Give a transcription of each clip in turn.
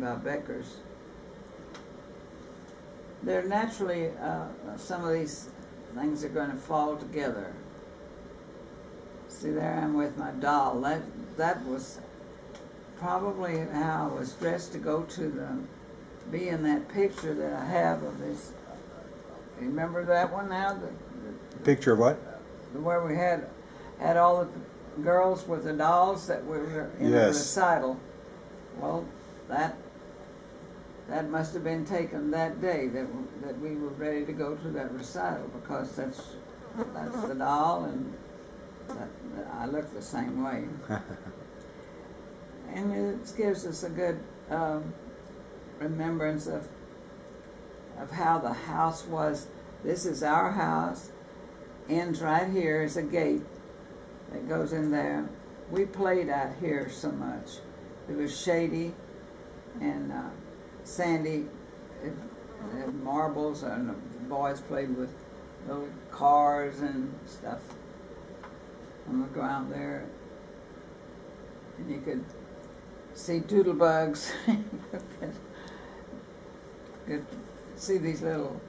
about Beckers. They're naturally, some of these things are going to fall together. See, there I am with my doll. That was probably how I was dressed to go to be in that picture that I have of this. You remember that one now? The picture of what? Where we had all the girls with the dolls that were in a recital. Well, that must have been taken that day that we were ready to go to that recital, because that's the doll, and I look the same way. And it gives us a good remembrance of how the house was. This is our house. Ends right here is a gate that goes in there. We played out here so much. It was shady and sandy. It had marbles, and the boys played with little cars and stuff on the ground there. And you could see doodlebugs. Could see these little,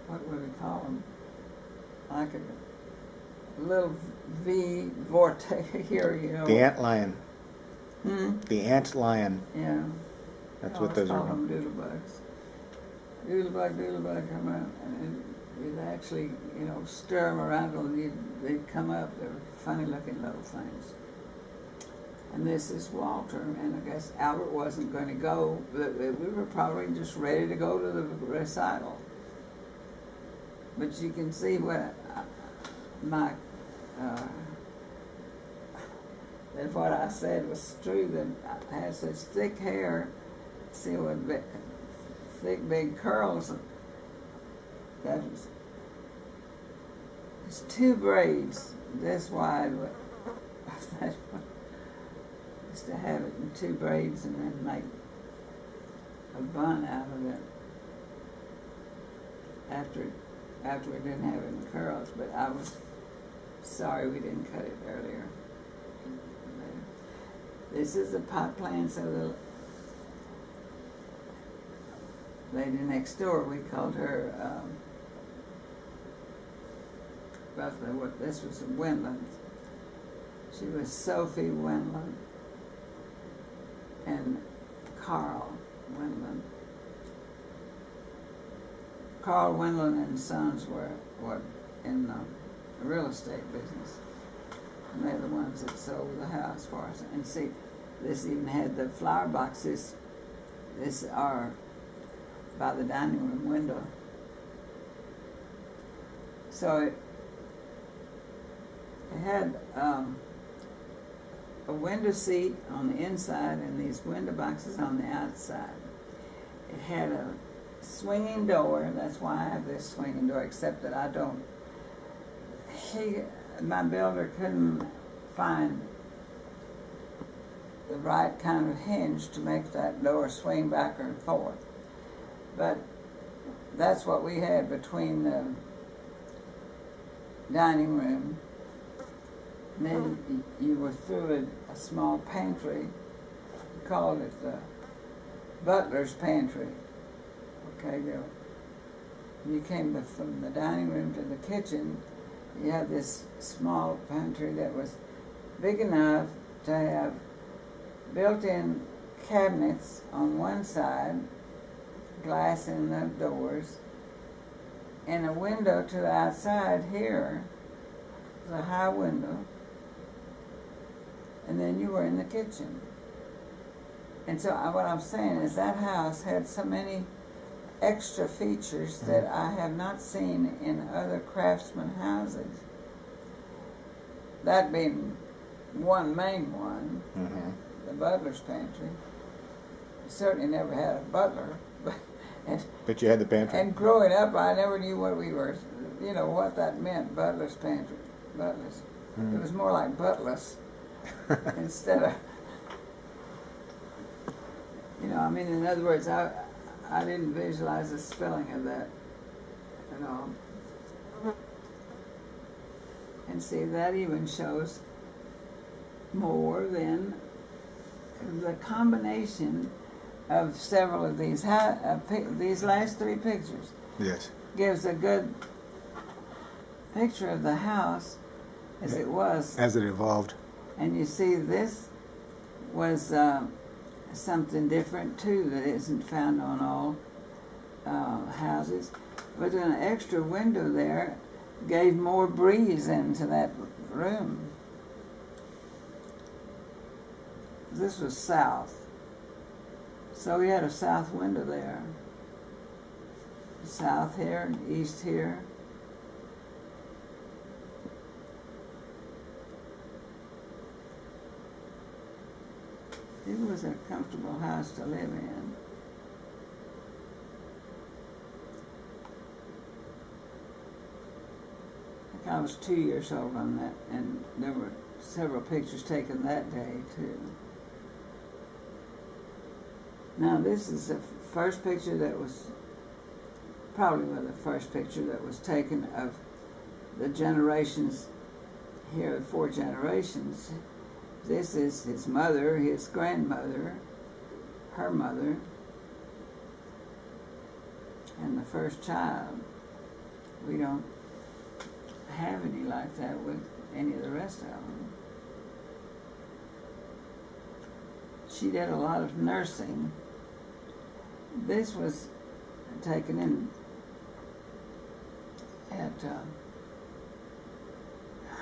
what would we call them? Like a little V vortex here, you know. The ant lion. Hmm? The ant lion. Yeah. That's what those are. Call them doodlebugs. Doodlebug come out, and you'd actually, you know, stir them around and they'd come up. They were funny looking little things. And this is Walter, and I guess Albert wasn't going to go, but we were probably just ready to go to the recital. But you can see what that what I said was true, that I had such thick hair, see what thick big curls. That was, it's 2 braids this wide. Just to have it in 2 braids and then make a bun out of it after we didn't have it in curls. But I was sorry we didn't cut it earlier. This is a pot plant, so the lady next door, we called her, this was Wendland. She was Sophie Wendland and Carl Wendland. Carl Wendland and Sons were in the real estate business. And they're the ones that sold the house for us. And see, this even had the flower boxes. This are by the dining room window. So it had a window seat on the inside and these window boxes on the outside. It had a swinging door. That's why I have this swinging door, except that I don't. My builder couldn't find the right kind of hinge to make that door swing back and forth. But that's what we had between the dining room. And then you were through a small pantry. We called it the butler's pantry. Okay, you came from the dining room to the kitchen. You had this small pantry that was big enough to have built-in cabinets on one side, glass in the doors, and a window to the outside here, a high window, and then you were in the kitchen. And so what I'm saying is that house had so many extra features that I have not seen in other craftsman houses. That being one main one, the butler's pantry. I certainly never had a butler, but you had the pantry. And growing up, I never knew what we were, you know, what that meant, butler's pantry. Butlers. It was more like butless instead of, you know, I mean, in other words, I didn't visualize the spelling of that at all. And see, that even shows more than the combination of several of these last three pictures. Yes. Gives a good picture of the house as it was. As it evolved. And you see, this was something different too that isn't found on all houses. But an extra window there gave more breeze into that room. This was south. So we had a south window there. South here and east here. It was a comfortable house to live in. I think I was 2 years old on that, and there were several pictures taken that day too. Now this is the first picture that was, probably the first picture that was taken of the generations here, 4 generations. This is his mother, his grandmother, her mother, and the first child. We don't have any like that with any of the rest of them. She did a lot of nursing. This was taken in at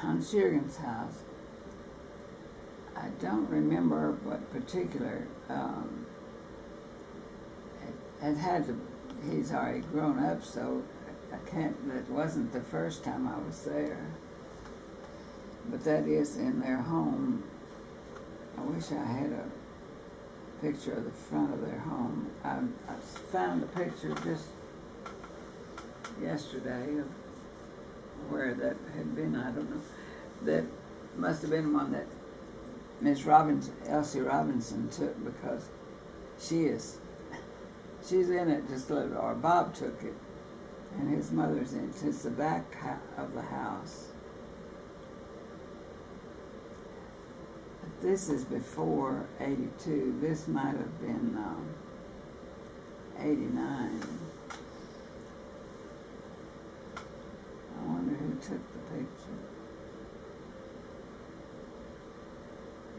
Hans Jürgen's house. I don't remember what particular. It had to. He's already grown up, so I can't. That wasn't the first time I was there. But that is in their home. I wish I had a picture of the front of their home. I found a picture just yesterday of where that had been. I don't know. That must have been one that Miss Elsie Robinson took, because she's in it just a little, or Bob took it, and his mother's in it. It's the back of the house. But this is before 82. This might have been 89. I wonder who took the picture.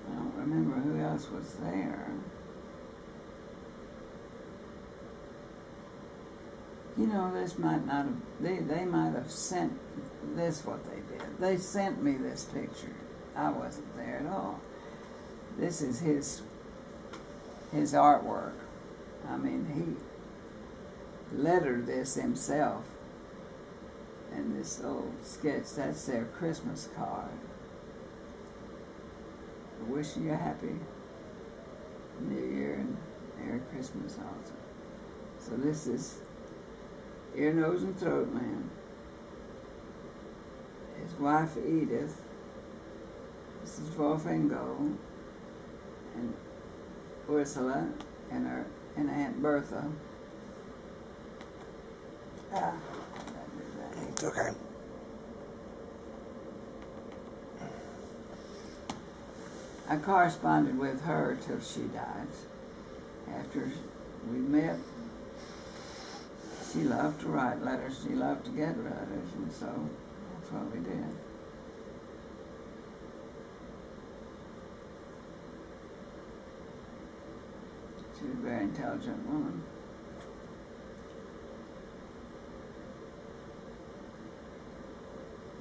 I don't remember who else was there. You know, this might not have, they might have sent this, what they did. They sent me this picture. I wasn't there at all. This is his artwork. I mean, he lettered this himself. And this little sketch, that's their Christmas card. Wishing you a happy New Year and Merry Christmas also. So this is Ear, Nose, and Throat Man. His wife Edith. This is Wolfingo and Ursula and Aunt Bertha. It's okay. I corresponded with her till she died. After we met, she loved to write letters. She loved to get letters, and so that's what we did. She was a very intelligent woman.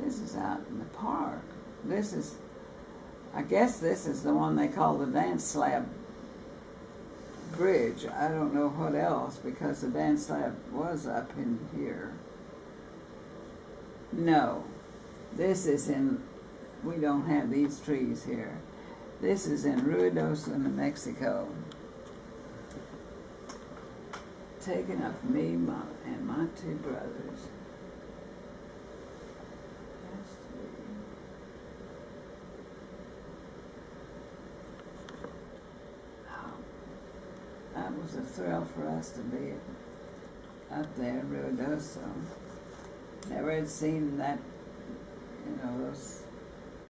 This is out in the park. This is, I guess this is the one they call the dance slab bridge. I don't know what else, because the dance slab was up in here. No, this is in, we don't have these trees here. This is in Ruidoso, New Mexico. Taken of me and my 2 brothers. That was a thrill for us to be up there in Ruidoso. Never had seen that, you know, those